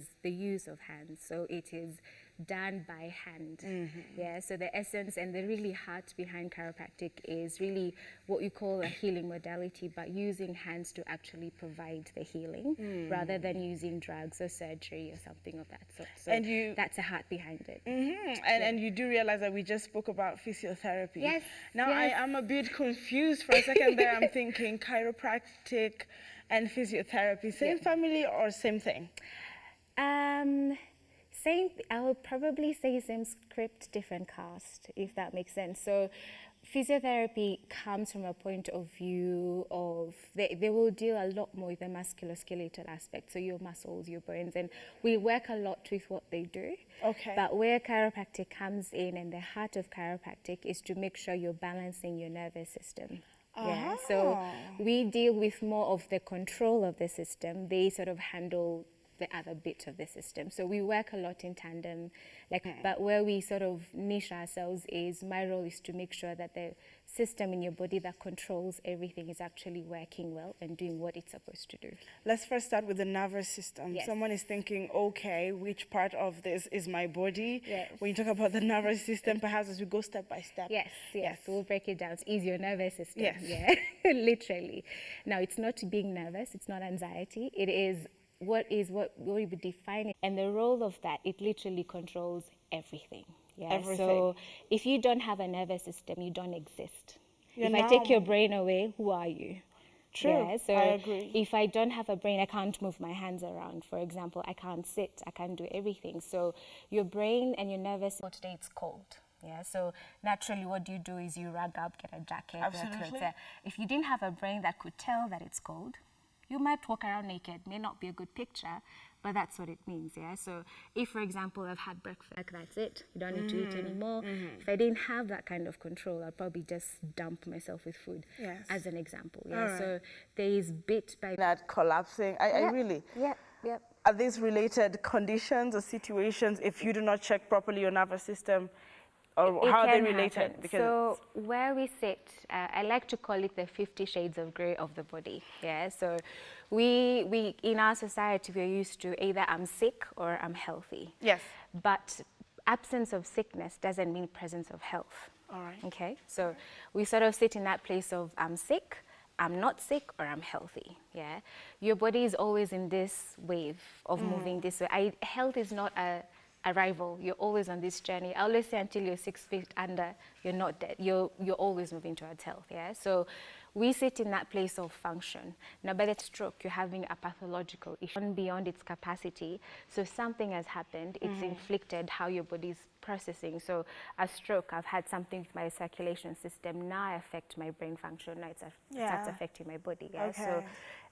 is the use of hands. So it is done by hand. Yeah, so the essence and the really heart behind chiropractic is really what you call a healing modality, but using hands to actually provide the healing rather than using drugs or surgery or something of that sort. So and that's the heart behind it. And you do realize that we just spoke about physiotherapy. Yes. Now I am a bit confused for a second there. I'm thinking chiropractic and physiotherapy, same family or same thing? Same, I would probably say same script, different cast, if that makes sense. So physiotherapy comes from a point of view of, they will deal a lot more with the musculoskeletal aspect, so your muscles, your bones, and we work a lot with what they do. Okay. But where chiropractic comes in, and the heart of chiropractic is to make sure you're balancing your nervous system. Yeah, so we deal with more of the control of the system. They sort of handle the other bit of the system. So we work a lot in tandem, but where we sort of niche ourselves is, my role is to make sure that the system in your body that controls everything is actually working well and doing what it's supposed to do. Let's first start with the nervous system. Yes. Someone is thinking, okay, which part of this is my body? Yes. When you talk about the nervous system, perhaps as we go step by step. Yes. We'll break it down. It's your nervous system. Yes. Yeah, literally. Now, it's not being nervous. It's not anxiety. It is what we would define it, and the role of that, it literally controls everything. Yeah. Everything. So if you don't have a nervous system, you don't exist. If I now take your brain away, who are you? True. Yeah, so I agree. if I don't have a brain, I can't move my hands around. For example, I can't sit, I can't do everything. So your brain and your nervous system, today it's cold. Yeah, so naturally what you do is you rug up, get a jacket, Absolutely. If you didn't have a brain that could tell that it's cold, you might walk around naked. May not be a good picture, but that's what it means, yeah? So if, for example, I've had breakfast, that's it. You don't need to eat anymore. If I didn't have that kind of control, I'd probably just dump myself with food, as an example, yeah? Right. So there is bit by... That collapsing, I really... Yep. Are these related conditions or situations if you do not check properly your nervous system? Or how are they related? Because so where we sit, I like to call it the 50 shades of grey of the body. Yeah. So we in our society we're used to either I'm sick or I'm healthy. Yes. But absence of sickness doesn't mean presence of health. All right. Okay. So we sort of sit in that place of I'm sick, I'm not sick, or I'm healthy. Yeah. Your body is always in this wave of moving this way. Health is not a arrival. You're always on this journey. I always say until you're 6 feet under, you're not dead. You're always moving towards health, yeah? So we sit in that place of function. Now by the stroke, you're having a pathological issue beyond its capacity. So something has happened, it's inflicted how your body's processing. So a stroke, I've had something with my circulation system, now I affect my brain function, now it starts affecting my body, yeah? Okay. So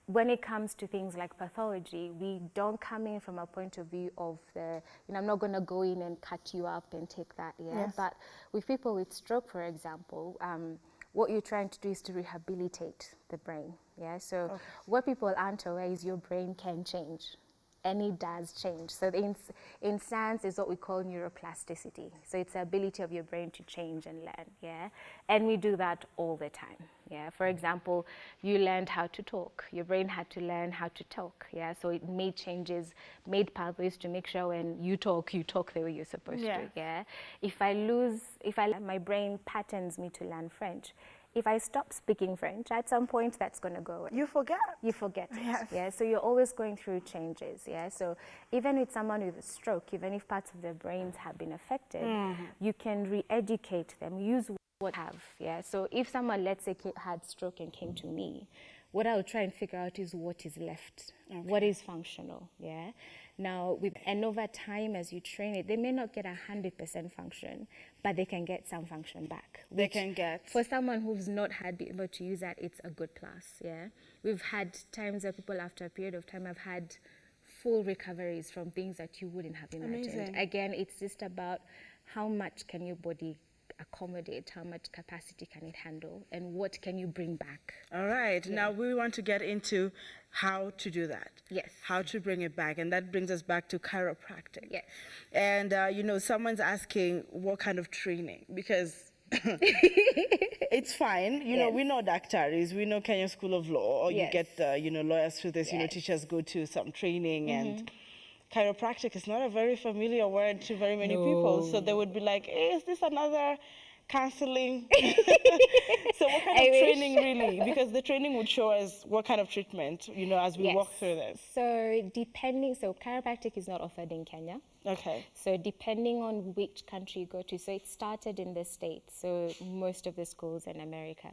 when it comes to things like pathology, we don't come in from a point of view of the, I'm not going to go in and cut you up and take that, Yes. But with people with stroke, for example, what you're trying to do is to rehabilitate the brain, yeah? So what people aren't aware is your brain can change. And it does change. So in science is what we call neuroplasticity. So it's the ability of your brain to change and learn, yeah? And we do that all the time, yeah? For example, you learned how to talk. Your brain had to learn how to talk, yeah? So it made changes, made pathways to make sure when you talk the way you're supposed to, yeah? If my brain patterns me to learn French. If I stop speaking French, at some point that's going to go away. You forget. You forget it, Yes. yeah? So you're always going through changes, yeah? So even with someone with a stroke, even if parts of their brains have been affected, you can re-educate them, use what you have, yeah? So if someone, let's say, had stroke and came to me, what I would try and figure out is what is left, what is functional, yeah? Now, and over time, as you train it, they may not get 100% function, but they can get some function back. They can get. For someone who's not been able to use that, it's a good plus, yeah? We've had times where people, after a period of time, have had full recoveries from things that you wouldn't have imagined. Amazing. Again, it's just about how much can your body accommodate, how much capacity can it handle, and what can you bring back. All right. Yeah. Now we want to get into how to do that. Yes. How to bring it back. And that brings us back to chiropractic. Yes. And, someone's asking what kind of training, because it's fine. You know, we know doctors, we know Kenya School of Law, or you get, lawyers through this, teachers go to some training and chiropractic is not a very familiar word to very many people. So they would be like, is this another counseling? So what kind of training really? Because the training would show us what kind of treatment, as we walk through this. So chiropractic is not offered in Kenya. Okay. So depending on which country you go to, so it started in the States, so most of the schools in America.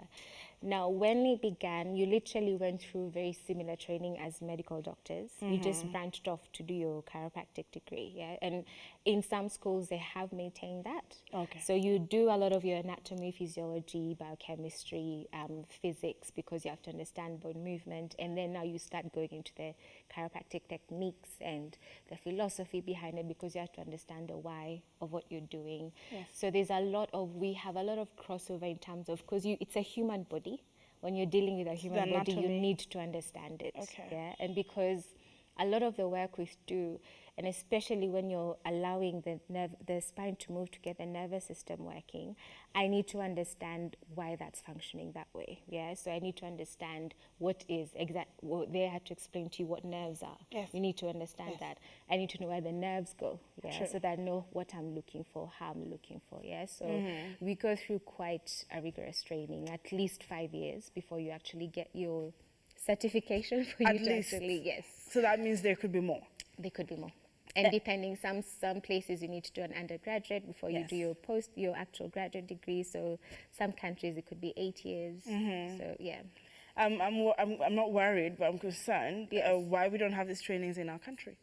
Now, when it began, you literally went through very similar training as medical doctors. You just branched off to do your chiropractic degree, yeah? And in some schools, they have maintained that. Okay. So you do a lot of your anatomy, physiology, biochemistry, physics, because you have to understand bone movement. And then now you start going into the chiropractic techniques and the philosophy behind it, because you have to understand the why of what you're doing. Yes. So we have a lot of crossover in terms of, because it's a human body. When you're dealing with a human body, you need to understand it. Okay. Yeah, and because a lot of the work we do, and especially when you're allowing the spine to move to get the nervous system working, I need to understand why that's functioning that way. Yeah, so I need to understand they had to explain to you what nerves are. Yes. You need to understand that. I need to know where the nerves go. Yeah, True. so that I know what I'm looking for, how I'm looking for. Yeah, so we go through quite a rigorous training, at least 5 years before you actually get your certification for you to actually, yes. So that means there could be more. There could be more. And depending, some places you need to do an undergraduate before you do your actual graduate degree. So some countries it could be 8 years. So yeah. I'm not worried, but I'm concerned why we don't have these trainings in our country.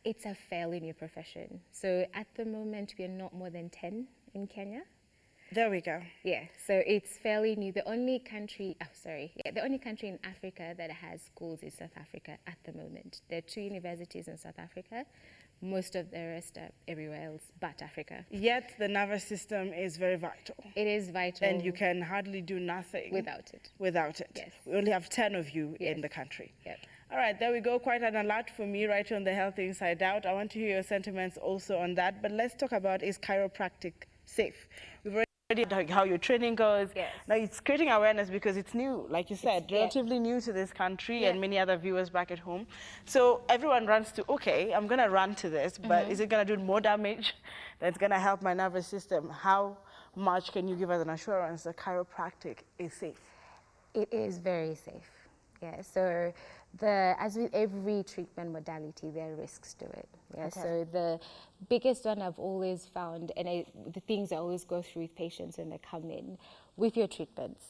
It's a fairly new profession. So at the moment we are not more than 10 in Kenya. There we go. Yeah, so it's fairly new. The only country in Africa that has schools is South Africa at the moment. There are 2 universities in South Africa. Most of the rest are everywhere else but Africa. Yet the nervous system is very vital. It is vital. And you can hardly do nothing without it. Without it. Yes. We only have 10 of you in the country. Yep. All right, there we go. Quite an alert for me right on the Health Inside Out. I want to hear your sentiments also on that. But let's talk about, is chiropractic safe? We've already how your training goes. Yes. Now it's creating awareness because it's new, like you said, relatively new to this country and many other viewers back at home. So everyone runs to, okay, I'm going to run to this, but is it going to do more damage that's going to help my nervous system? How much can you give us an assurance that chiropractic is safe? It is very safe. Yeah, so as with every treatment modality, there are risks to it. Yeah, Okay. so the biggest one I've always found, and the things I always go through with patients when they come in, with your treatments,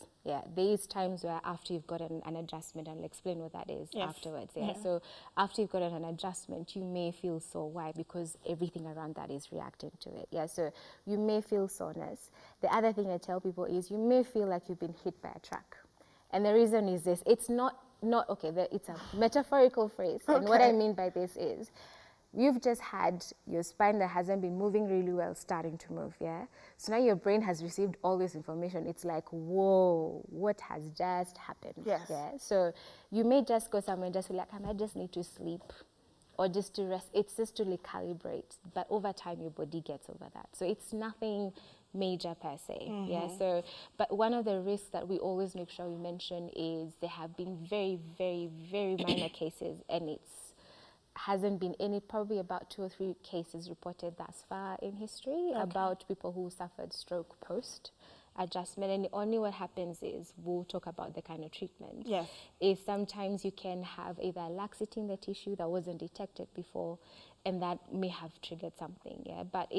there's times where after you've gotten an adjustment, and I'll explain what that is afterwards. So after you've gotten an adjustment, you may feel sore. Why? Because everything around that is reacting to it. Yeah, so you may feel soreness. The other thing I tell people is you may feel like you've been hit by a truck. And the reason is this: it's not okay, it's a metaphorical phrase. And what I mean by this is, you've just had your spine that hasn't been moving really well starting to move, yeah? So now your brain has received all this information. It's like, whoa, what has just happened? Yes. Yeah? So you may just go somewhere and just feel like, I might just need to sleep or just to rest. It's just to recalibrate. But over time, your body gets over that. So it's nothing major per se. Yeah. So, but one of the risks that we always make sure we mention is there have been very, very, very minor cases, and hasn't been any, probably about 2 or 3 cases reported thus far in history about people who suffered stroke post adjustment. And only what happens is, we'll talk about the kind of treatment. Yes. Is sometimes you can have either laxity in the tissue that wasn't detected before, and that may have triggered something. Yeah. But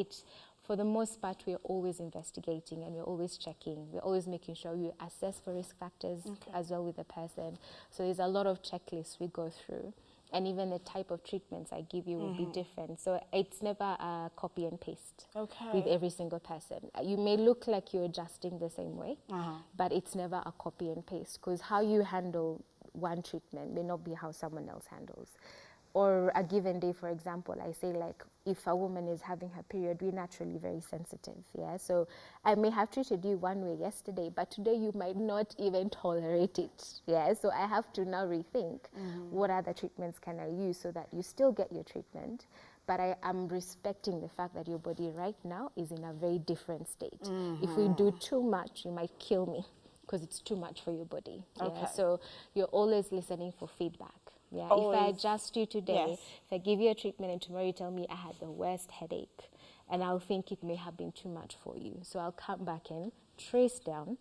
for the most part, we're always investigating and we're always checking. We're always making sure you assess for risk factors as well with the person. So there's a lot of checklists we go through. And even the type of treatments I give you will be different. So it's never a copy and paste with every single person. You may look like you're adjusting the same way, but it's never a copy and paste, because how you handle one treatment may not be how someone else handles. Or a given day, for example, I say, like, if a woman is having her period, we're naturally very sensitive, yeah? So I may have treated you one way yesterday, but today you might not even tolerate it, yeah? So I have to now rethink what other treatments can I use so that you still get your treatment, but I am respecting the fact that your body right now is in a very different state. If we do too much, you might kill me, because it's too much for your body. Yeah? So you're always listening for feedback. Yeah, Always. if I adjust you today, Yes. if I give you a treatment and tomorrow you tell me I had the worst headache, and I'll think it may have been too much for you. So I'll come back in, trace down,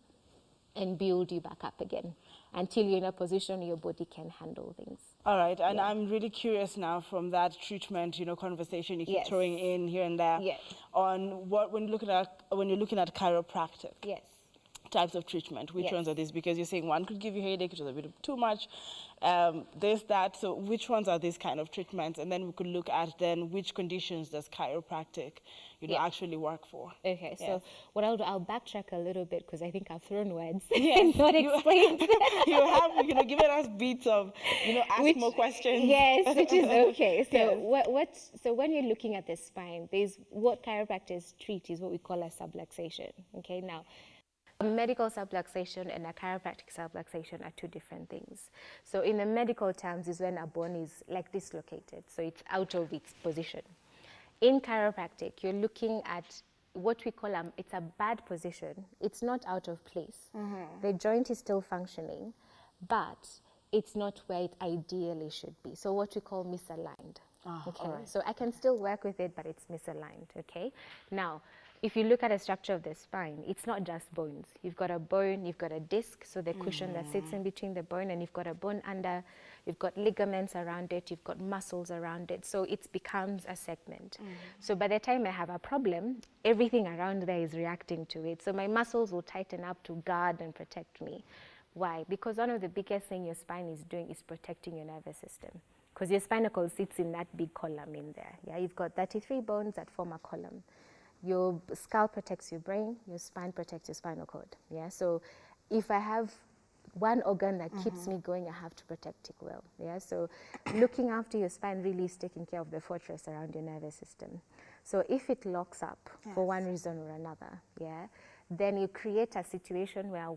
and build you back up again until you're in a position your body can handle things. All right, and Yeah. I'm really curious now from that treatment, conversation you keep Yes. throwing in here and there, Yes. on when you're looking at chiropractic. Yes. Types of treatment, which Yes. ones are these? Because you're saying one could give you headache, which is a bit too much, this, that. So which ones are these kind of treatments? And then we could look at then which conditions does chiropractic, actually work for. Okay, Yes. so what I'll backtrack a little bit because I think I've thrown words Yes, and not explained. you have, given us beats of, ask more questions. Yes, which is okay. So Yes. so when you're looking at the spine, there's what chiropractors treat is what we call a subluxation. Okay, now a medical subluxation and a chiropractic subluxation are two different things. So in the medical terms is when a bone is like dislocated, so it's out of its position. In chiropractic, you're looking at what we call it's a bad position. It's not out of place. The joint is still functioning, but it's not where it ideally should be. So what we call misaligned. Okay, all right. so I can still work with it, but it's misaligned. Okay, now if you look at the structure of the spine, it's not just bones. You've got a bone, you've got a disc, so the cushion that sits in between the bone, and you've got a bone under, you've got ligaments around it, you've got muscles around it, so it becomes a segment. So by the time I have a problem, everything around there is reacting to it. So my muscles will tighten up to guard and protect me. Why? Because one of the biggest things your spine is doing is protecting your nervous system. Because your spinal cord sits in that big column in there. Yeah, you've got 33 bones that form a column. Your skull protects your brain, your spine protects your spinal cord. Yeah, so if I have one organ that keeps me going, I have to protect it well. Yeah, so looking after your spine really is taking care of the fortress around your nervous system. So if it locks up for one reason or another, yeah, then you create a situation where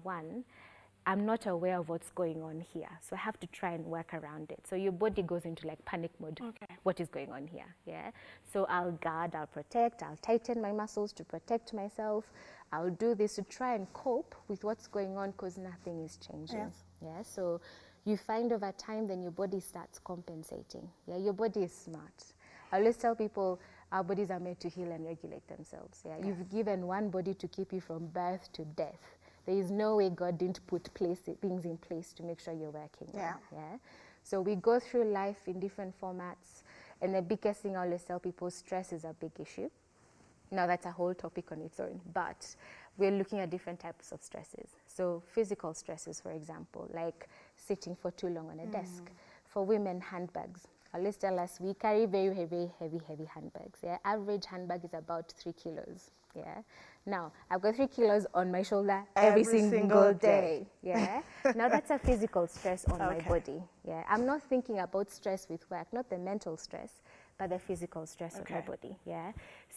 I'm not aware of what's going on here, so I have to try and work around it. So your body goes into like panic mode. Okay. What is going on here? Yeah. So I'll guard, I'll protect, I'll tighten my muscles to protect myself. I'll do this to try and cope with what's going on because nothing is changing. Yes. Yeah. So you find over time, then your body starts compensating. Yeah. Your body is smart. I always tell people our bodies are made to heal and regulate themselves. Yeah. You've given one body to keep you from birth to death. There is no way God didn't put things in place to make sure you're working. Yeah. Yeah. So we go through life in different formats, and the biggest thing I always tell people, stress is a big issue. Now that's a whole topic on its own, but we're looking at different types of stresses. So physical stresses, for example, like sitting for too long on a desk. For women, handbags. Always tell us we carry very heavy handbags. Yeah, average handbag is about 3 kilos. Yeah. Now I've got 3 kilos on my shoulder every single day. Yeah. Now that's a physical stress on my body. Yeah. I'm not thinking about stress with work, not the mental stress, but the physical stress of my body. Yeah.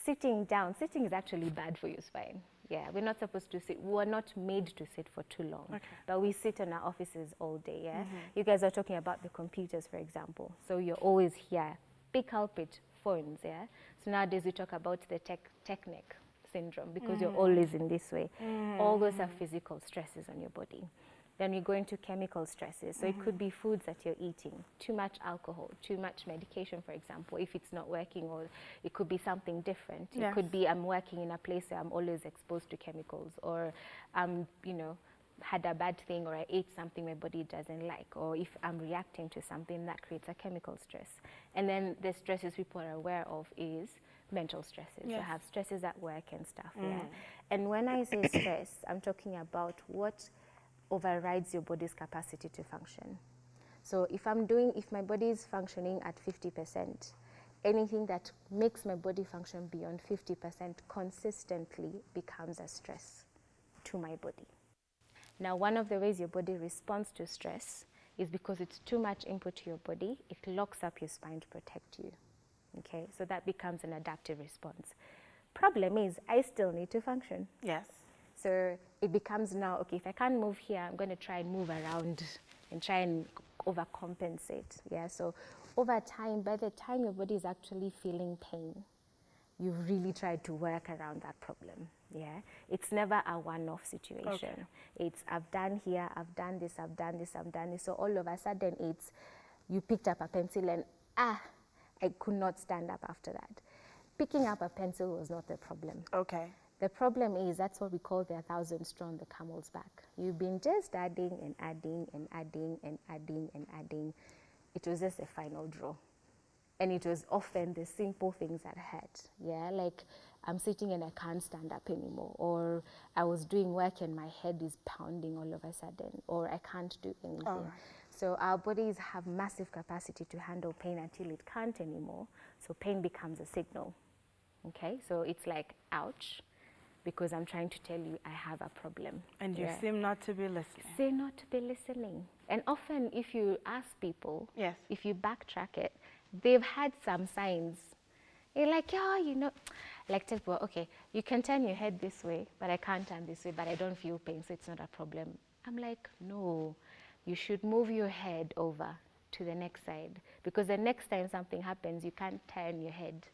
Sitting is actually bad for your spine. Yeah, we're not supposed to sit. We're not made to sit for too long, but we sit in our offices all day. Yeah, you guys are talking about the computers, for example. So you're always here. Big culprit, phones. Yeah. So nowadays we talk about the tech neck syndrome because you're always in this way. All those are physical stresses on your body. Then we go into chemical stresses. So it could be foods that you're eating, too much alcohol, too much medication, for example, if it's not working, or it could be something different. It could be I'm working in a place where I'm always exposed to chemicals, or I'm, had a bad thing, or I ate something my body doesn't like, or if I'm reacting to something that creates a chemical stress. And then the stresses people are aware of is mental stresses. You have stresses at work and stuff. Yeah. And when I say stress, I'm talking about what overrides your body's capacity to function. So if my body is functioning at 50%, anything that makes my body function beyond 50% consistently becomes a stress to my body. Now, one of the ways your body responds to stress is because it's too much input to your body, it locks up your spine to protect you. Okay, so that becomes an adaptive response. Problem is, I still need to function. Yes. So it becomes now, okay, if I can't move here, I'm going to try and move around and try and overcompensate. Yeah, so over time, by the time your body is actually feeling pain, you've really tried to work around that problem. Yeah, it's never a one-off situation. It's I've done here, I've done this, I've done this, I've done this. So all of a sudden, it's you picked up a pencil and I could not stand up after that. Picking up a pencil was not the problem. Okay. The problem is that's what we call the 1,000 straw the camel's back. You've been just adding and adding and adding and adding and adding. It was just a final draw. And it was often the simple things that hurt. Yeah, like I'm sitting and I can't stand up anymore. Or I was doing work and my head is pounding all of a sudden. Or I can't do anything. Right. So our bodies have massive capacity to handle pain until it can't anymore. So pain becomes a signal. Okay, so it's like, ouch, because I'm trying to tell you I have a problem. And you seem not to be listening. Seem not to be listening. And often if you ask people, yes, if you backtrack it, they've had some signs. You're like, yeah, you know, like tell people, okay, you can turn your head this way, but I can't turn this way, but I don't feel pain, so it's not a problem. I'm like, no, you should move your head over to the next side, because the next time something happens, you can't turn your head.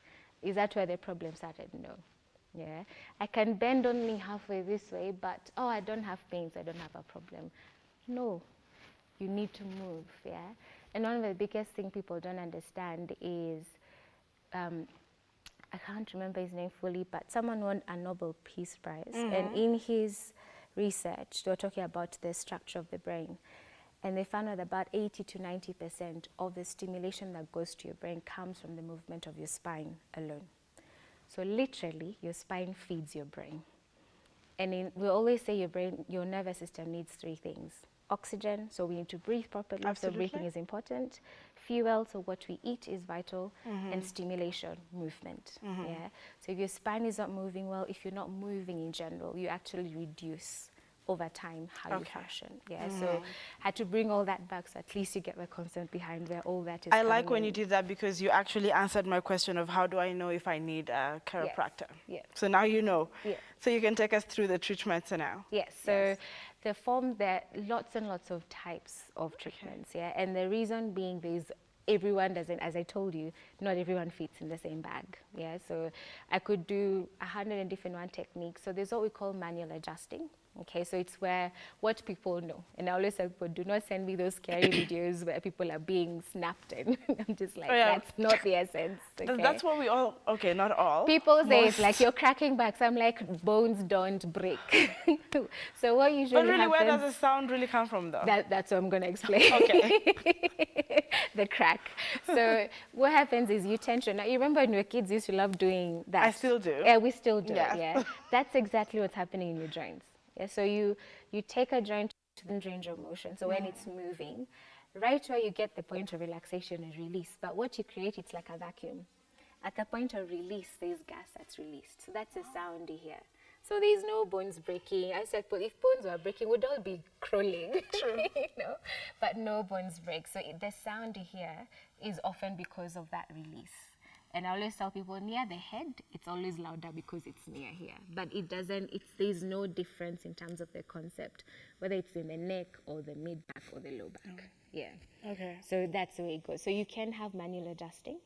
Is that where the problem started? No. Yeah, I can bend only halfway this way, but oh, I don't have pain, so I don't have a problem. No, you need to move. Yeah, and one of the biggest thing people don't understand is, I can't remember his name fully, but someone won a Nobel Peace Prize, and in his research, they were talking about the structure of the brain, and they found out about 80 to 90% of the stimulation that goes to your brain comes from the movement of your spine alone. So literally, your spine feeds your brain. And we always say your nervous system needs three things. Oxygen, so we need to breathe properly, Absolutely. so breathing is important. Fuel, so what we eat is vital. And stimulation, movement. Yeah. So if your spine is not moving well, if you're not moving in general, you actually reduce over time how you function. Yeah, so I had to bring all that back, so at least you get the concept behind where all that is. I like when you did that, because you actually answered my question of how do I know if I need a chiropractor. Yeah. So now you know. Yeah. So you can take us through the treatments now. Yes. So there are lots and lots of types of treatments. Yeah, and the reason being everyone doesn't, as I told you, not everyone fits in the same bag. Yeah, so I could do 101 techniques. So there's what we call manual adjusting. Okay, so it's where what people know. And I always tell people, do not send me those scary videos where people are being snapped in. I'm just like, that's not the essence. Okay? That's what we all, okay, not all. People say it's like you're cracking backs. I'm like, bones don't break. So what usually But really, happens, where does the sound really come from, though? That's what I'm going to explain. Okay. The crack. So what happens is you tension. Now, you remember when we were kids, used to love doing that. I still do. Yeah, we still do. Yeah. Yeah. That's exactly what's happening in your joints. Yeah, so you take a joint to the range of motion. So when it's moving, right where you get the point of relaxation is release. But what you create, it's like a vacuum. At the point of release, there's gas that's released. So that's the sound you hear. So there's no bones breaking. I said, but if bones were breaking, we'd all be crawling. True. You know? But no bones break. So the sound you hear is often because of that release. And I always tell people, near the head, it's always louder because it's near here. But it doesn't, there's no difference in terms of the concept, whether it's in the neck or the mid-back or the low back. Yeah. Okay. So that's the way it goes. So you can have manual adjusting,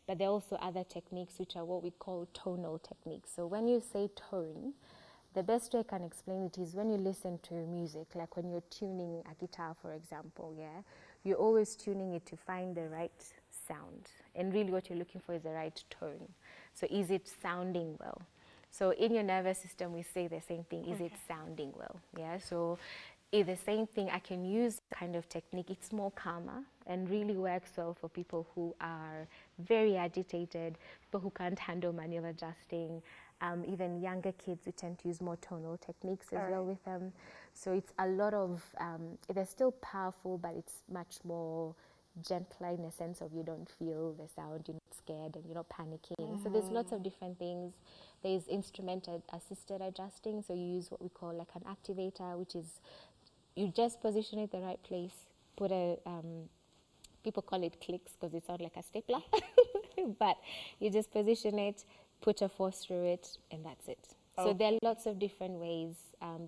but there are also other techniques which are what we call tonal techniques. So when you say tone, the best way I can explain it is when you listen to music, like when you're tuning a guitar, for example, yeah, you're always tuning it to find the right sound. And really what you're looking for is the right tone. So is it sounding well? So in your nervous system, we say the same thing. Is it sounding well? Yeah, so it's the same thing. I can use kind of technique. It's more calmer and really works well for people who are very agitated, people who can't handle manual adjusting. Even younger kids, we tend to use more tonal techniques as well with them. So it's a lot of, they're still powerful, but it's much more gentler in the sense of you don't feel the sound, you're not scared and you're not panicking. So there's lots of different things. There's instrument assisted adjusting. So you use what we call like an activator, which is you just position it the right place, put a, people call it clicks because it sounds like a stapler, but you just position it, put a force through it, and that's it. So there are lots of different ways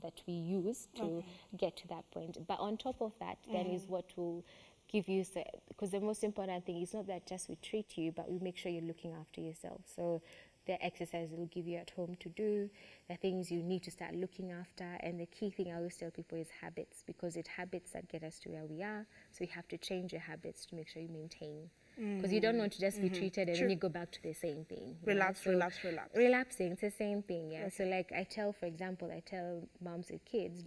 that we use to get to that point. But on top of that, then is what will give you, because the most important thing is not that just we treat you, but we make sure you're looking after yourself. So the exercises will give you at home to do, the things you need to start looking after, and the key thing I always tell people is habits, because it's habits that get us to where we are. So you have to change your habits to make sure you maintain. Because you don't want to just be treated and then you go back to the same thing. Relapse. Relapsing, it's the same thing, yeah. Okay. So like I tell moms with kids,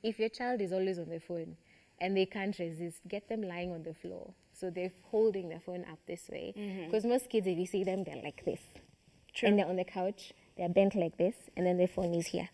if your child is always on the phone and they can't resist, get them lying on the floor. So they're holding the phone up this way. Because most kids, if you see them, they're like this. True. And they're on the couch, they're bent like this, and then their phone is here.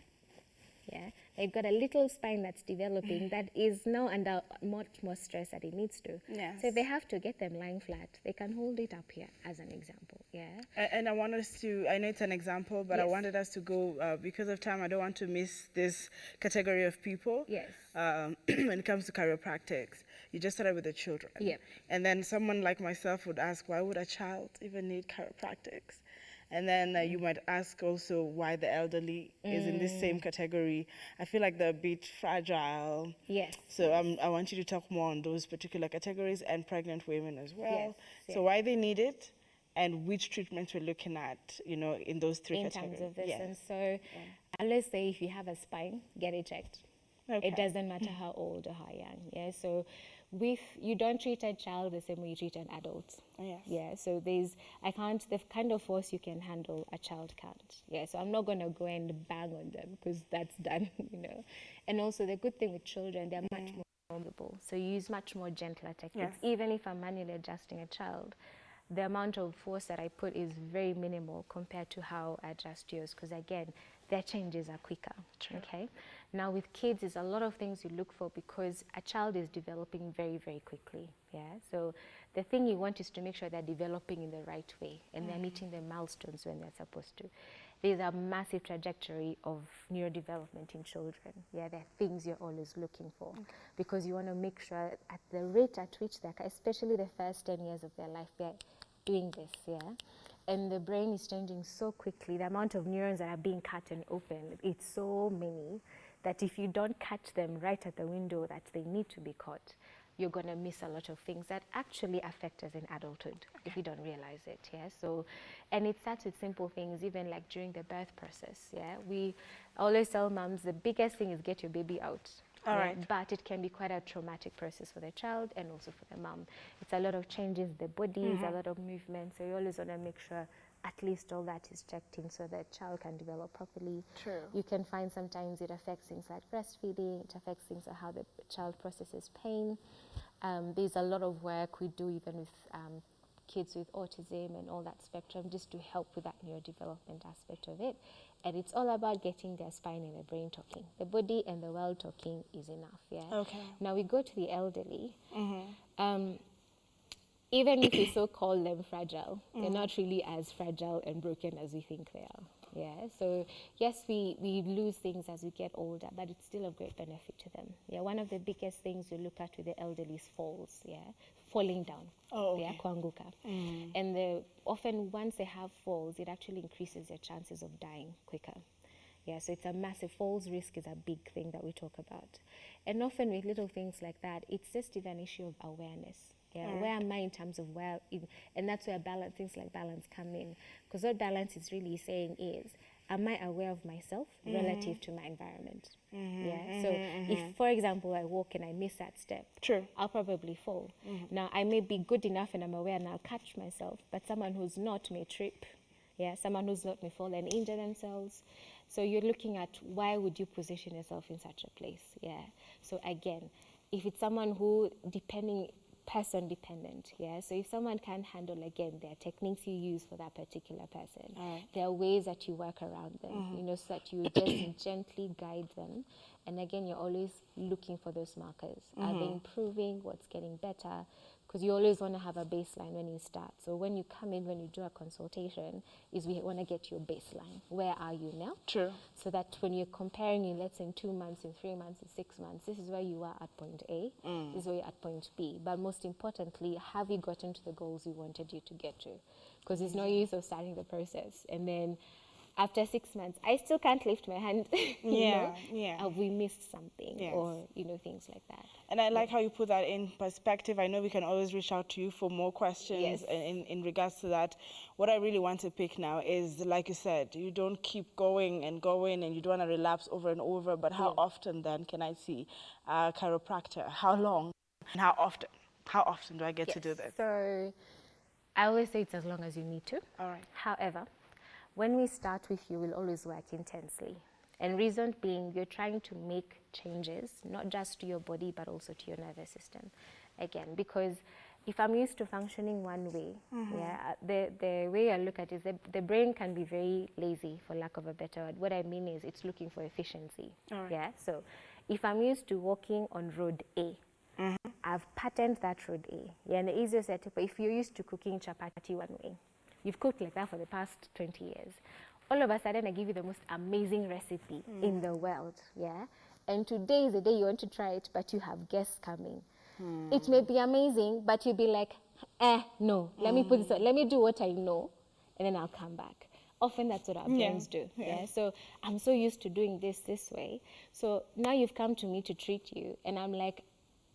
Yeah, they've got a little spine that's developing that is now under much more stress than it needs to. Yes. So if they have to get them lying flat, they can hold it up here as an example. Yeah. And I want us to, I know it's an example, but yes. I wanted us to go, because of time, I don't want to miss this category of people. Yes. When it comes to chiropractics, you just started with the children. Yep. And then someone like myself would ask, why would a child even need chiropractics? And then you might ask also why the elderly is in this same category. I feel like they're a bit fragile. Yes. So I want you to talk more on those particular categories and pregnant women as well. Yes. So why they need it and which treatments we're looking at, in those three categories. In terms of this. Yes. And so I always say if you have a spine, get it checked. Okay. It doesn't matter how old or how young. Yeah. So you don't treat a child the same way you treat an adult. Yes. Yeah, so the kind of force you can handle, a child can't. Yeah, so I'm not going to go and bang on them because that's done, And also the good thing with children, they're much more vulnerable. So you use much more gentler techniques. Yes. Even if I'm manually adjusting a child, the amount of force that I put is very minimal compared to how I adjust yours, because again, their changes are quicker. True. Okay. Now with kids, there's a lot of things you look for because a child is developing very, very quickly. Yeah. So the thing you want is to make sure they're developing in the right way and they're meeting the milestones when they're supposed to. There's a massive trajectory of neurodevelopment in children. Yeah, there are things you're always looking for because you want to make sure at the rate at which they're, especially the first 10 years of their life, they're doing this. Yeah. And the brain is changing so quickly. The amount of neurons that are being cut and opened, it's so many that if you don't catch them right at the window that they need to be caught, you're going to miss a lot of things that actually affect us in adulthood if you don't realize it. Yeah. So, and it starts with simple things, even like during the birth process. Yeah. We always tell moms the biggest thing is get your baby out. All right. But it can be quite a traumatic process for the child and also for the mom. It's a lot of changes in the body, it's a lot of movement. So you always want to make sure at least all that is checked in so that child can develop properly. True. You can find sometimes it affects things like breastfeeding, it affects things like how the child processes pain. There's a lot of work we do even with kids with autism and all that spectrum just to help with that neurodevelopment aspect of it. And it's all about getting their spine and the brain talking. The body and the world talking is enough, yeah? Okay. Now we go to the elderly. Even if we so call them fragile, they're not really as fragile and broken as we think they are. Yeah, so yes, we lose things as we get older, but it's still of great benefit to them. Yeah, one of the biggest things we look at with the elderly is falls, yeah, falling down. Oh, okay. Yeah, kuanguka. And often once they have falls, it actually increases their chances of dying quicker. Yeah, so it's a massive falls risk is a big thing that we talk about. And often with little things like that, it's just even an issue of awareness. Yeah, where am I in terms of and that's where things like balance come in. Because what balance is really saying is, am I aware of myself relative to my environment? Yeah. So if, for example, I walk and I miss that step, I'll probably fall. Now, I may be good enough and I'm aware and I'll catch myself, but someone who's not may trip. Yeah, someone who's not may fall and injure themselves. So you're looking at why would you position yourself in such a place? Yeah. So again, if it's someone who person dependent, yeah. So if someone can't handle, again, there are techniques you use for that particular person. There are ways that you work around them, so that you just gently guide them. And again, you're always looking for those markers. Are they improving? What's getting better? Because you always want to have a baseline when you start. So when you come in, when you do a consultation, is we want to get your baseline. Where are you now? True. So that when you're comparing in, let's say, in 2 months, in 3 months, in 6 months, this is where you are at point A, this is where you're at point B. But most importantly, have you gotten to the goals you wanted you to get to? Because there's no use of starting the process and then after 6 months, I still can't lift my hand. Have we missed something? Or, things like that. And I like how you put that in perspective. I know we can always reach out to you for more questions in regards to that. What I really want to pick now is, like you said, you don't keep going and you don't want to relapse over and over, but how often then can I see a chiropractor? How long and how often? How often do I get to do this? So I always say it's as long as you need to. All right. However, when we start with you, we'll always work intensely. And reason being, you're trying to make changes, not just to your body, but also to your nervous system. Again, because if I'm used to functioning one way, the way I look at it is the brain can be very lazy, for lack of a better word. What I mean is it's looking for efficiency. So if I'm used to walking on road A, I've patterned that road A. And the easiest setup, if you're used to cooking chapati one way, you've cooked like that for the past 20 years. All of a sudden, I give you the most amazing recipe in the world, and today is the day you want to try it, but you have guests coming. It may be amazing, but you'll be like, no, let me put this on. Let me do what I know, and then I'll come back. Often that's what our brains do. So I'm so used to doing this way. So now you've come to me to treat you, and I'm like,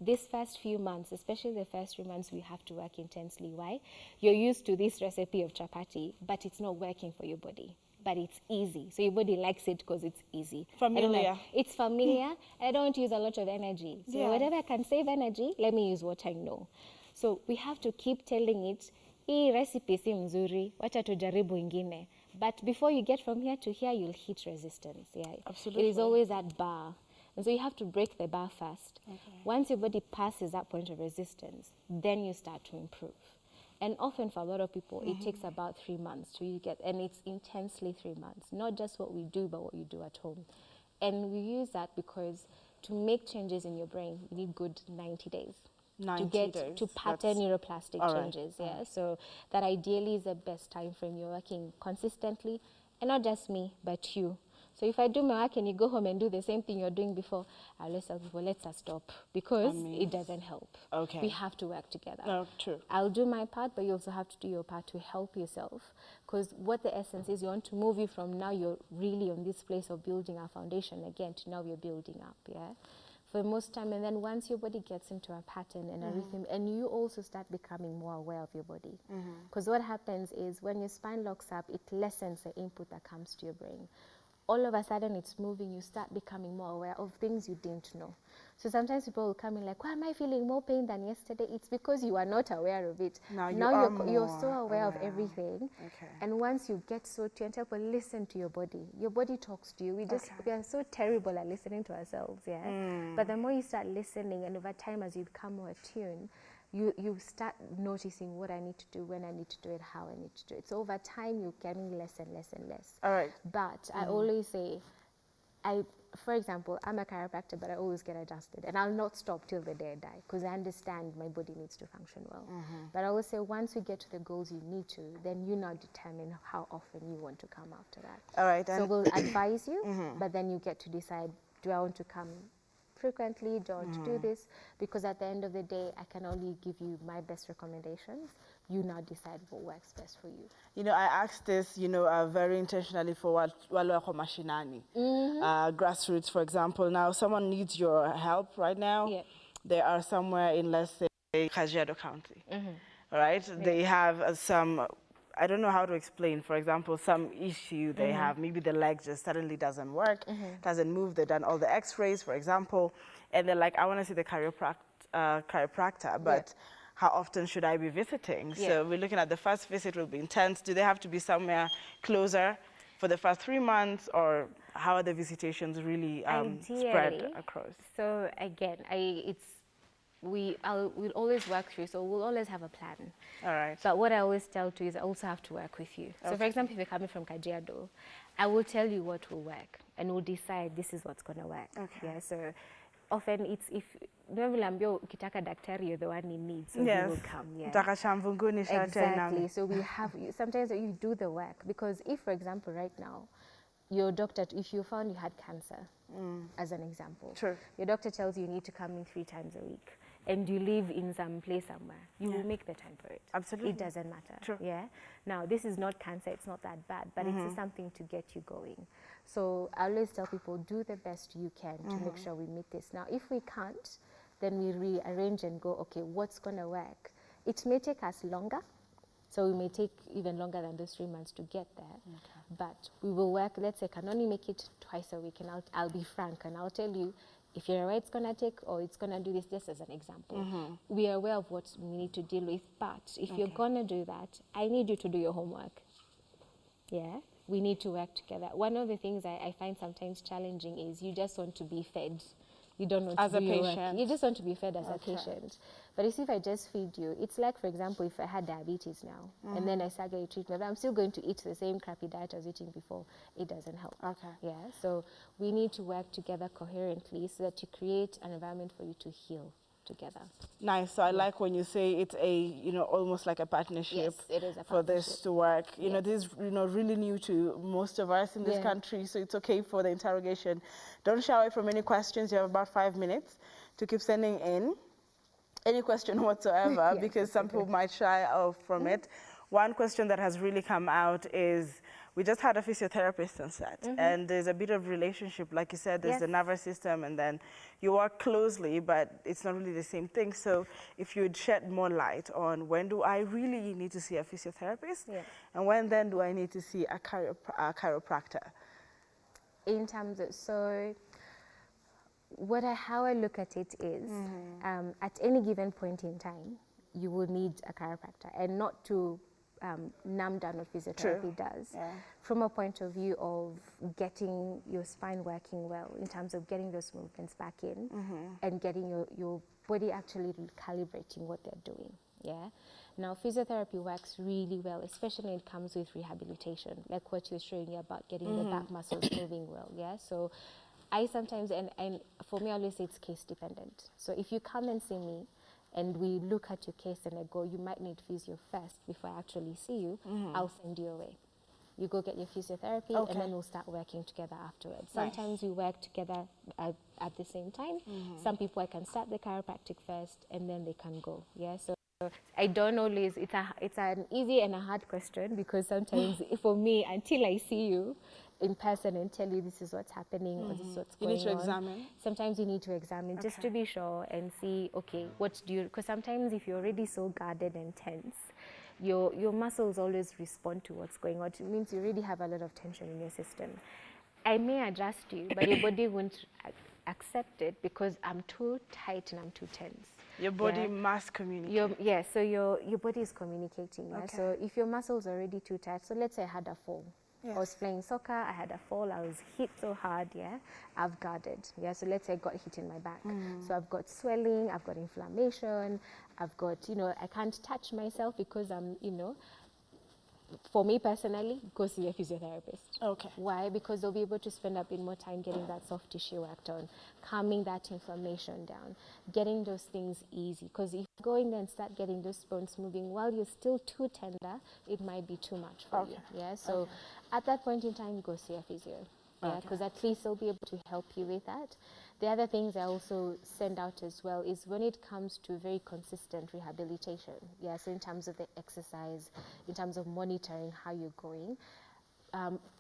this first few months, especially the first 3 months, we have to work intensely. Why? You're used to this recipe of chapati, but it's not working for your body. But it's easy. So your body likes it because it's easy. Familiar. It's familiar. I don't use a lot of energy. So whatever I can save energy, let me use what I know. So we have to keep telling it, hii recipe si mzuri, wacha tujaribu ingine. But before you get from here to here, you'll hit resistance. Absolutely. It is always that bar. And so you have to break the bar first. Once your body passes that point of resistance, then you start to improve. And often for a lot of people, it takes about 3 months to get, and it's intensely 3 months, not just what we do, but what you do at home. And we use that because to make changes in your brain, you need good 90 days. 90 to get days. to pattern neuroplastic changes. So that ideally is the best time frame. You're working consistently, and not just me, but you. So if I do my work and you go home and do the same thing you're doing before, I always tell people, let's stop, because it doesn't help. We have to work together. True. I'll do my part, but you also have to do your part to help yourself, because what the essence is, you want to move you from now you're really on this place of building our foundation again to now you're building up, for most time. And then once your body gets into a pattern and a rhythm, and you also start becoming more aware of your body, because what happens is when your spine locks up, it lessens the input that comes to your brain. All of a sudden it's moving, you start becoming more aware of things you didn't know. So sometimes people will come in like, why am I feeling more pain than yesterday? It's because you are not aware of it. Now you're so aware of everything. And once you get so tuned, tell people, listen to your body. Your body talks to you. We are so terrible at listening to ourselves, But the more you start listening, and over time as you become more attuned, you start noticing what I need to do, when I need to do it, how I need to do it. So over time, you're getting less and less and less. All right. But I always say, for example, I'm a chiropractor, but I always get adjusted. And I'll not stop till the day I die, because I understand my body needs to function well. But I always say, once we get to the goals you need to, then you now determine how often you want to come after that. All right. So we'll advise you, but then you get to decide, do I want to come frequently, don't do this, because at the end of the day, I can only give you my best recommendations. You now decide what works best for you. You know, I asked this, very intentionally for Walwako Mashinani, grassroots, for example. Now, someone needs your help right now. They are somewhere in, let's say, Kajiado County, all right? They have some, I don't know how to explain, for example, some issue they have, maybe the leg just suddenly doesn't work, doesn't move, they've done all the x-rays, for example, and they're like, I want to see the chiropractor, but how often should I be visiting? So we're looking at the first visit will be intense. Do they have to be somewhere closer for the first 3 months, or how are the visitations really spread across? So again, we'll always work through, so we'll always have a plan. All right. But what I always tell to is I also have to work with you. So for example, if you're coming from Kajiado, I will tell you what will work, and we'll decide this is what's going to work. So often it's, if ukitaka daktari, you're the one in need, so you will come. Exactly. So we have, sometimes you do the work, because if, for example, right now, your doctor, if you found you had cancer, as an example, your doctor tells you need to come in 3 times a week, and you live in some place somewhere, you will make the time for it. Absolutely. It doesn't matter. True. Yeah. Now, this is not cancer, it's not that bad, but it's something to get you going. So I always tell people, do the best you can to make sure we meet this. Now, if we can't, then we rearrange and go, okay, what's going to work? It may take us longer. So we may take even longer than those 3 months to get there. But we will work, let's say, can only make it twice a week. And I'll be frank and I'll tell you, if you're aware it's going to take or it's going to do this, just as an example. We are aware of what we need to deal with. But if you're going to do that, I need you to do your homework. Yeah, we need to work together. One of the things I find sometimes challenging is you just want to be fed. You don't want As to a do your work. patient. You just want to be fed as a patient. But you see, if I just feed you, it's like, for example, if I had diabetes now, and then I start getting treatment, I'm still going to eat the same crappy diet I was eating before. It doesn't help. Yeah, so we need to work together coherently so that you create an environment for you to heal together. Nice. So I like when you say it's a, almost like a partnership. Yes, it is a for this partnership. to work. This is, really new to most of us in this country, so it's okay for the interrogation. Don't shy away from any questions. You have about 5 minutes to keep sending in any question whatsoever, because some people might shy off from it. One question that has really come out is, we just had a physiotherapist on set, and there's a bit of relationship, like you said, there's the nervous system, and then you work closely, but it's not really the same thing. So if you would shed more light on, when do I really need to see a physiotherapist, and when then do I need to see a chiropractor? In terms of, so how I look at it is, at any given point in time, you will need a chiropractor, and not to numb down what physiotherapy does. From a point of view of getting your spine working well, in terms of getting those movements back in, and getting your body actually calibrating what they're doing. Now, physiotherapy works really well, especially when it comes with rehabilitation, like what you're showing you about getting the back muscles moving well. So I sometimes, and for me, I always say it's case dependent. So if you come and see me, and we look at your case and I go, you might need physio first before I actually see you, I'll send you away. You go get your physiotherapy, and then we'll start working together afterwards. Sometimes we work together at the same time. Some people, I can start the chiropractic first, and then they can go. So I don't always, it's an easy and a hard question, because sometimes for me, until I see you in person and tell you this is what's happening or this is what's going on. You need to examine? Sometimes you need to examine just to be sure and see, okay, what do you, because sometimes if you're already so guarded and tense, your muscles always respond to what's going on. It means you already have a lot of tension in your system. I may adjust you, but your body won't accept it because I'm too tight and I'm too tense. Your body must communicate. So your body is communicating. So if your muscles are already too tight, so let's say I had a fall. I was playing soccer, I had a fall, I was hit so hard, I've guarded, so let's say I got hit in my back. So I've got swelling, I've got inflammation, I've got, I can't touch myself because I'm, for me personally, go see a physiotherapist. Why? Because they'll be able to spend a bit more time getting that soft tissue worked on, calming that inflammation down, getting those things easy. Because if you go in there and start getting those bones moving while you're still too tender, it might be too much for you. So at that point in time, go see a physio. Because at least they'll be able to help you with that. The other things I also send out as well is when it comes to very consistent rehabilitation. So in terms of the exercise, in terms of monitoring how you're going,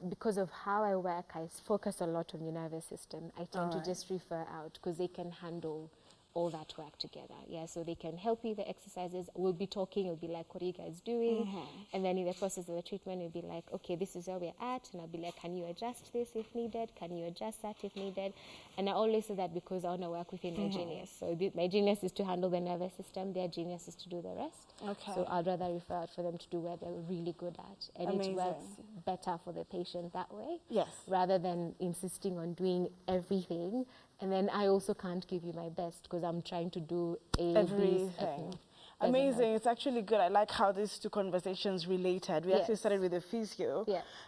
because of how I work, I focus a lot on your nervous system. I tend to just refer out because they can handle all that work together. So they can help you with the exercises. We'll be talking, it'll be like, what are you guys doing? And then in the process of the treatment, it'll be like, okay, this is where we're at. And I'll be like, can you adjust this if needed? Can you adjust that if needed? And I always say that because I want to work within my genius. So my genius is to handle the nervous system. Their genius is to do the rest. So I'd rather refer out for them to do where they're really good at. And it works better for the patient that way. Rather than insisting on doing everything. And then I also can't give you my best because I'm trying to do everything. Amazing. It's actually good. I like how these two conversations related. We actually started with the physio,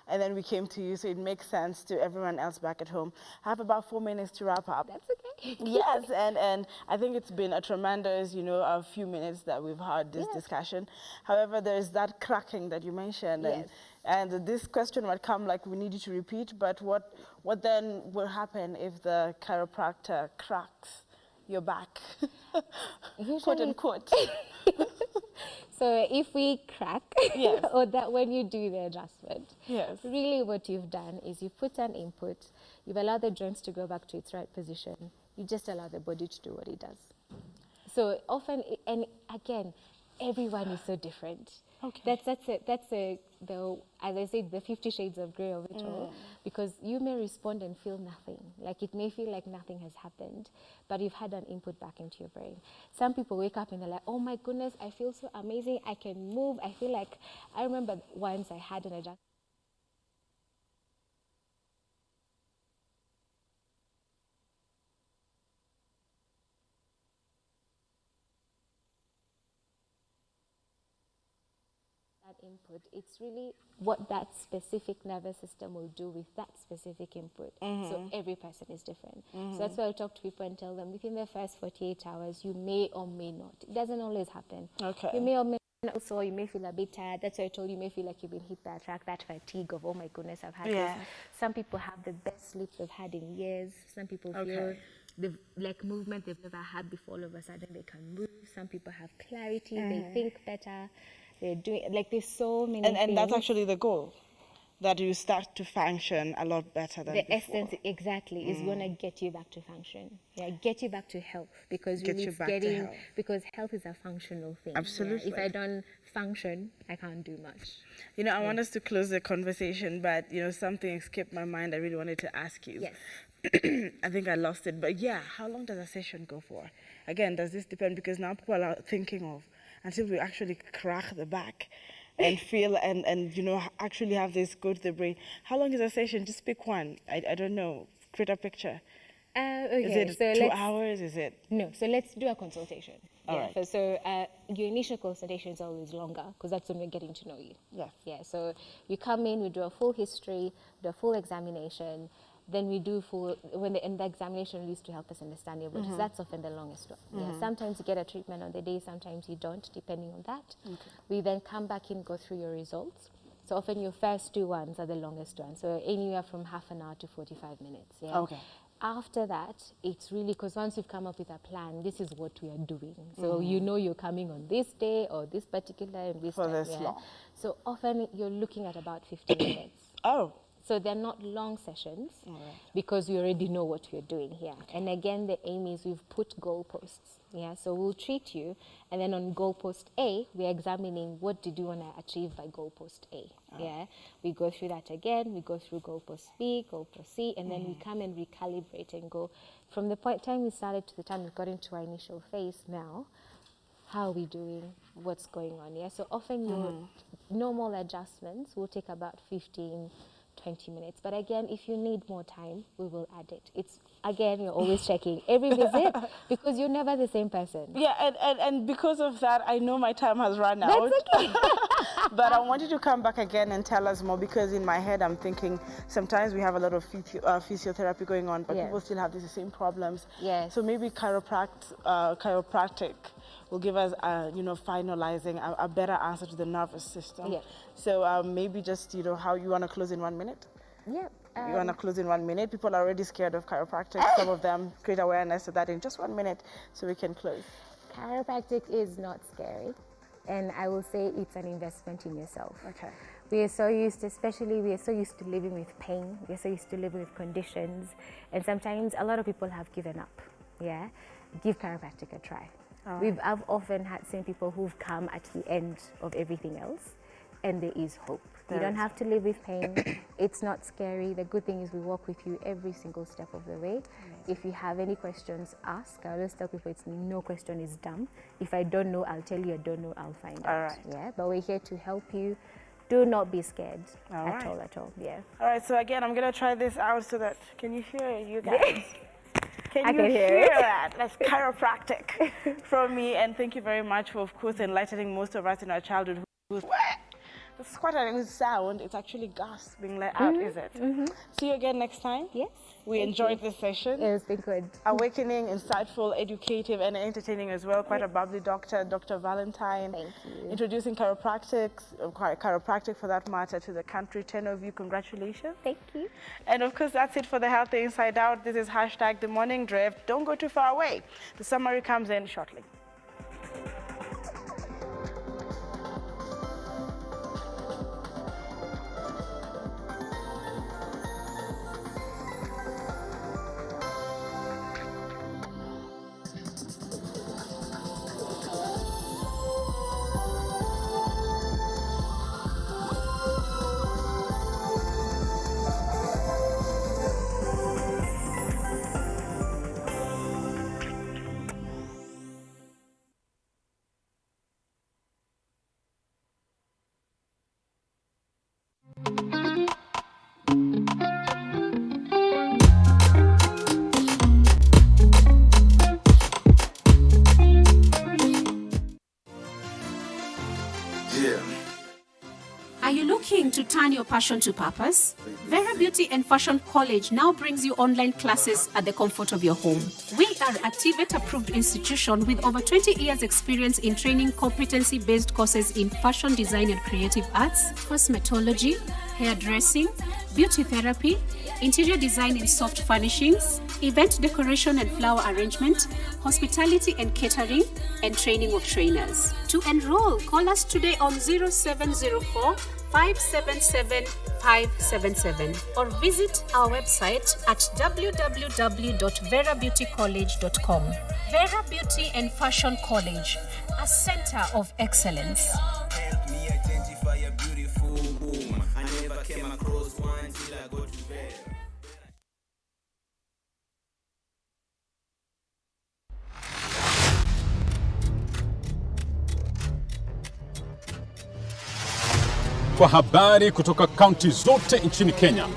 and then we came to you, so it makes sense to everyone else back at home. I have about 4 minutes to wrap up. That's okay. Yes, and I think it's been a tremendous, a few minutes that we've had this discussion. However, there's that cracking that you mentioned, and this question might come like, we need you to repeat, but what then will happen if the chiropractor cracks your back, Usually, quote unquote. So if we crack, Yes. or that when you do the adjustment, Yes. really what you've done is you've put an input, you've allowed the joints to go back to its right position, you just allow the body to do what it does. So often, and again, everyone is so different. Okay. As I said, the 50 shades of grey of it all, because you may respond and feel nothing. Like it may feel like nothing has happened, but you've had an input back into your brain. Some people wake up and they're like, oh my goodness, I feel so amazing. I can move. I feel like, I remember once I had an adjustment. Input, it's really what that specific nervous system will do with that specific input. So every person is different. So that's why I talk to people and tell them within the first 48 hours you may or may not, it doesn't always happen. Okay. You may or may not, also you may feel a bit tired. That's why I told you may feel like you've been hit by a truck, that fatigue of, oh my goodness, I've had this. Some people have the best sleep they've had in years. Some people feel like movement they've never had before, all of a sudden they can move. Some people have clarity, they think better. They're doing, like, there's so many things. And that's actually the goal, that you start to function a lot better than the before. essence, exactly, is going to get you back to function. Yeah, get you back to health, because Get you back to health. Because health is a functional thing. Absolutely. Yeah? If I don't function, I can't do much. You know, I want us to close the conversation, but, you know, something escaped my mind I really wanted to ask you. Yes. I think I lost it, but yeah, how long does a session go for? Again, does this depend? Because now people are thinking of, until we actually crack the back and feel and you know, actually have this go to the brain. How long is a session? Just pick one. I don't know. Create a picture. Okay, Is it 2 hours? Is it? No, so let's do a consultation. All yeah. right. So your initial consultation is always longer, because that's when we're getting to know you. Yes. Yeah, so you come in, we do a full history, do a full examination, then we do and the examination is to help us understand your body. So that's often the longest one. Yeah, sometimes you get a treatment on the day, sometimes you don't, depending on that. Okay. We then come back in, go through your results. So often your first 2 ones are the longest ones. So anywhere from half an hour to 45 minutes. Yeah. Okay. After that, it's really, because once you've come up with a plan, this is what we are doing. So you know you're coming on this day or this particular and this For time. this long. So often you're looking at about 15 minutes. Oh. So they're not long sessions, because we already know what we're doing here. And again, the aim is we've put goalposts. Yeah, so we'll treat you, and then on goalpost A, we're examining what did you want to achieve by goalpost A. Yeah, we go through that again. We go through goalpost B, goalpost C, and then we come and recalibrate and go from the time we started to the time we got into our initial phase. Now, how are we doing? What's going on? Yeah, so often your normal adjustments will take about 15, 20 minutes. But again, if you need more time, we will add it. It's, again, you're always checking every visit, because you're never the same person. Yeah, and because of that, I know my time has run out. That's okay. But I want you to come back again and tell us more, because in my head I'm thinking sometimes we have a lot of physiotherapy going on, but people still have these same problems. Yes. So maybe chiropractic will give us, you know, finalizing a better answer to the nervous system. Yeah. So maybe just, you know, how you want to close in 1 minute? Yeah. You want to close in 1 minute? People are already scared of chiropractic. Some of them create awareness so that in just 1 minute, so we can close. Chiropractic is not scary, and I will say it's an investment in yourself. Okay. We are so used to, especially we are so used to living with pain. We are so used to living with conditions, and sometimes a lot of people have given up. Yeah, give chiropractic a try. I've often seen people who've come at the end of everything else, and there is hope. You don't have to live with pain. It's not scary. The good thing is we walk with you every single step of the way. If you have any questions, ask. I always tell people no question is dumb. If I don't know, I'll tell you. I don't know, I'll find out. Right. Yeah, but we're here to help you. Do not be scared at all. Yeah. All right, so again, I'm going to try this out so that, can you hear it, you guys? Can you hear hear that? That's chiropractic from me. And thank you very much for, of course, enlightening most of us in our childhood. it's quite a good sound. It's actually gas being let out, is it? See you again next time. Yes. We enjoyed this session. It was been good. Awakening, insightful, educative, and entertaining as well. Quite a bubbly doctor, Dr. Valentine. Thank you. Introducing chiropractic for that matter, to the country. 10 of you, congratulations. Thank you. And of course, that's it for the Healthy Inside Out. This is hashtag The Morning Drift. Don't go too far away. The summary comes in shortly. Are you looking to turn your passion to purpose? Vera Beauty and Fashion College now brings you online classes at the comfort of your home. We are a TVET-approved institution with over 20 years experience in training competency-based courses in fashion design and creative arts, cosmetology, hairdressing, beauty therapy, interior design and soft furnishings, event decoration and flower arrangement, hospitality and catering, and training of trainers. To enroll, call us today on 0704 577 577 or visit our website at www.verabeautycollege.com. Vera Beauty and Fashion College, a center of excellence. Help me identify a beautiful woman. I never came across one till I got to Vera. Kwa habari kutoka kaunti zote nchini Kenya.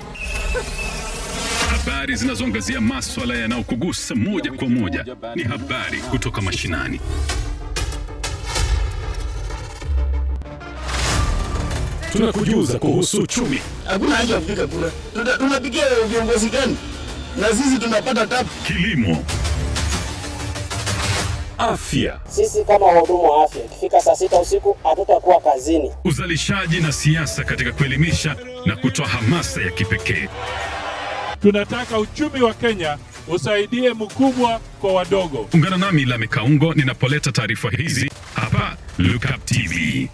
Habari zinazoangazia masuala yanayokugusa moja kwa moja ni habari kutoka mashinani. Tunakujuza kuhusu uchumi. Hakuna haja kupiga kura. Tunapigia viongozi gani? Na sisi tunapata tabu. Kilimo. Afya. Sisi kama wahudumu wa afya, ikifika saa 6 usiku hatutakuwa kazini. Uzalishaji na siasa katika kuelimisha na kutoa hamasa ya kipekee. Tunataka uchumi wa Kenya usaidie mkubwa kwa wadogo. Ungana nami Lami Kaungo ninapoleta taarifa hizi hapa Look Up TV.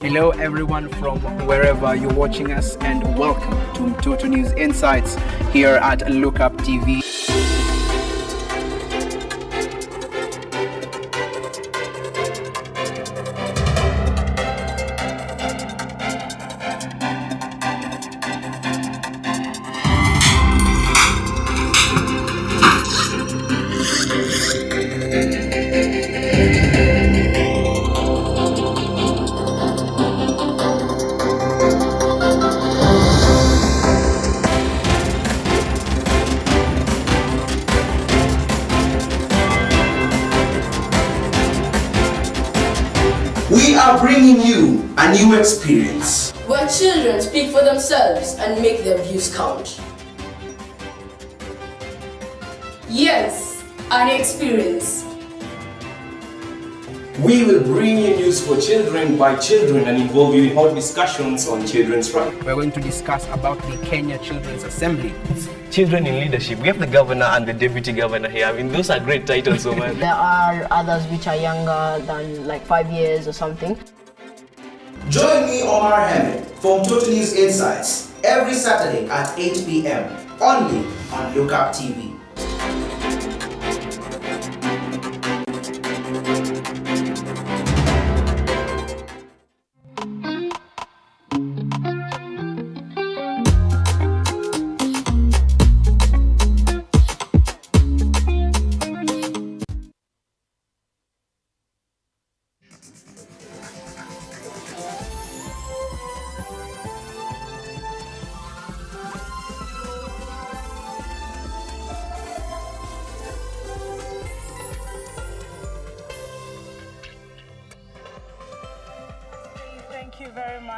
Hello everyone from wherever you're watching us, and welcome to Total News Insights here at Look Up TV. We are bringing you a new experience where children speak for themselves and make their views count. Yes, an experience. We will bring you news for children by children and involve you in hot discussions on children's rights. We're going to discuss about the Kenya Children's Assembly. Children in leadership. We have the governor and the deputy governor here. I mean, those are great titles, man. There are others which are younger than like 5 years or something. Join me, Omar Hamed, from Total News Insights every Saturday at 8 p.m. only on Look Up TV.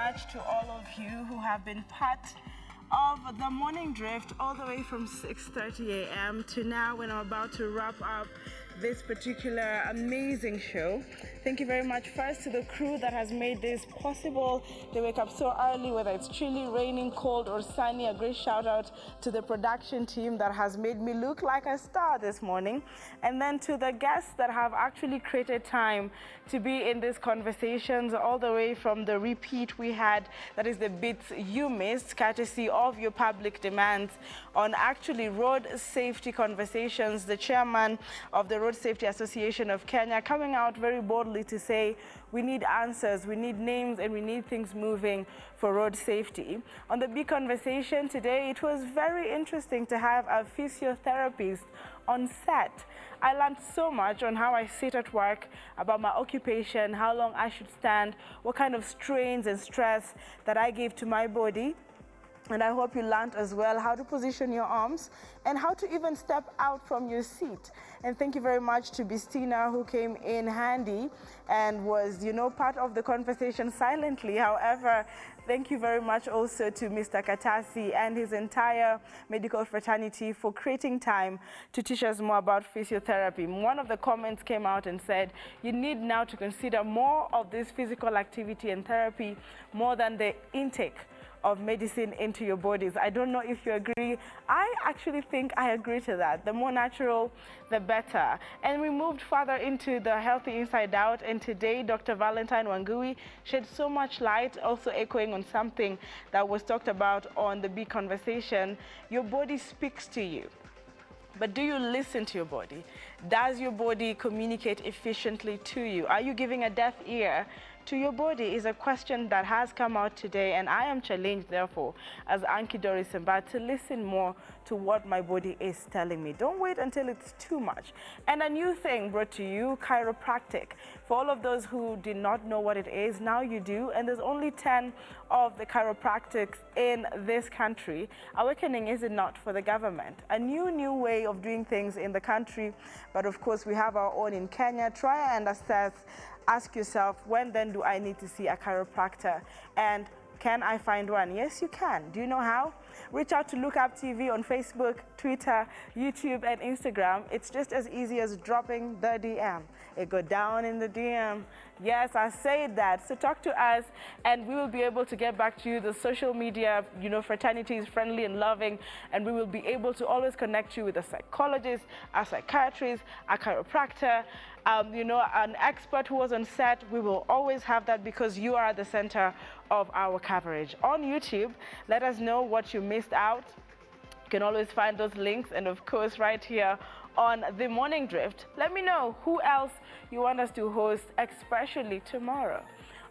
much to all of you who have been part of the morning drift all the way from 6:30 a.m. to now when I'm about to wrap up this particular amazing show. Thank you very much first to the crew that has made this possible. They wake up so early, whether it's chilly, raining, cold or sunny. A great shout out to the production team that has made me look like a star this morning. And then to the guests that have actually created time to be in these conversations all the way from the repeat we had, that is the bits you missed, courtesy of your public demands on actually road safety conversations. The chairman of the Road Safety Association of Kenya coming out very boldly to say we need answers, we need names, and we need things moving for road safety. On the big conversation today, it was very interesting to have a physiotherapist on set. I learned so much on how I sit at work, about my occupation, how long I should stand, what kind of strains and stress that I give to my body. And I hope you learned as well how to position your arms and how to even step out from your seat. And thank you very much to Bistina, who came in handy and was, part of the conversation silently. However, thank you very much also to Mr. Katasi and his entire medical fraternity for creating time to teach us more about physiotherapy. One of the comments came out and said, you need now to consider more of this physical activity and therapy more than the intake of medicine into your bodies. I don't know if you agree. I actually think I agree to that. The more natural, the better. And we moved further into the healthy inside out, and today Dr. Valentine Wangui shed so much light, also echoing on something that was talked about on the big conversation. Your body speaks to you. But do you listen to your body? Does your body communicate efficiently to you? Are you giving a deaf ear to your body? Is a question that has come out today, and I am challenged, therefore, as Anki Doris Mbat, to listen more to what my body is telling me. Don't wait until it's too much. And a new thing brought to you, chiropractic. For all of those who did not know what it is, now you do, and there's only 10 of the chiropractics in this country. Awakening is it not for the government? A new way of doing things in the country, but of course we have our own in Kenya. Try and assess. Ask yourself, when then do I need to see a chiropractor? And can I find one? Yes, you can. Do you know how? Reach out to Look Up TV on Facebook, Twitter, YouTube, and Instagram. It's just as easy as dropping the DM. It go down in the DM. Yes, I say that. So talk to us, and we will be able to get back to you. The social media, fraternity is friendly and loving, and we will be able to always connect you with a psychologist, a psychiatrist, a chiropractor, an expert who was on set. We will always have that because you are at the center of our coverage. On YouTube, let us know what you missed out. You can always find those links, and of course right here on The Morning Drift, let me know who else you want us to host, especially tomorrow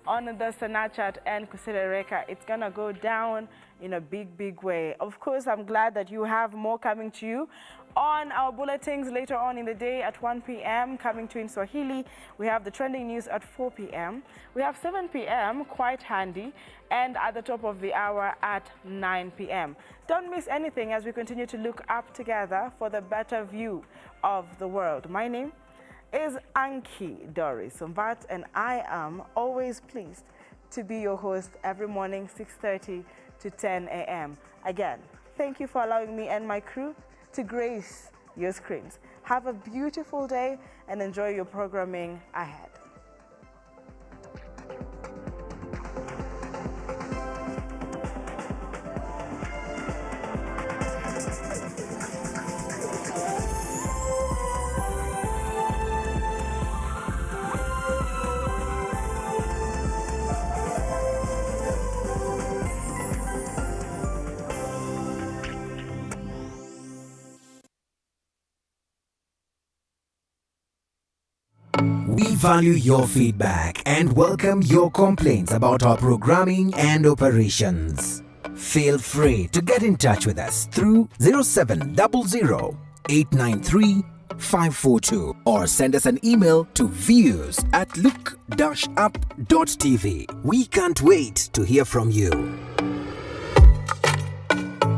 on the Sanachat and Kuserereka. It's gonna go down in a big way. Of course, I'm glad that you have more coming to you on our bulletins later on in the day at 1 p.m. coming to in Swahili. We have the trending news at 4 p.m. We have 7 p.m. quite handy, and at the top of the hour at 9 p.m. Don't miss anything as we continue to look up together for the better view of the world. My name is Anki Doris Mbat, and I am always pleased to be your host every morning, 6:30 to 10 a.m. Again, thank you for allowing me and my crew to grace your screens. Have a beautiful day and enjoy your programming ahead. We value your feedback and welcome your complaints about our programming and operations. Feel free to get in touch with us through 0700 893 542 or send us an email to views@look-up.tv. We can't wait to hear from you.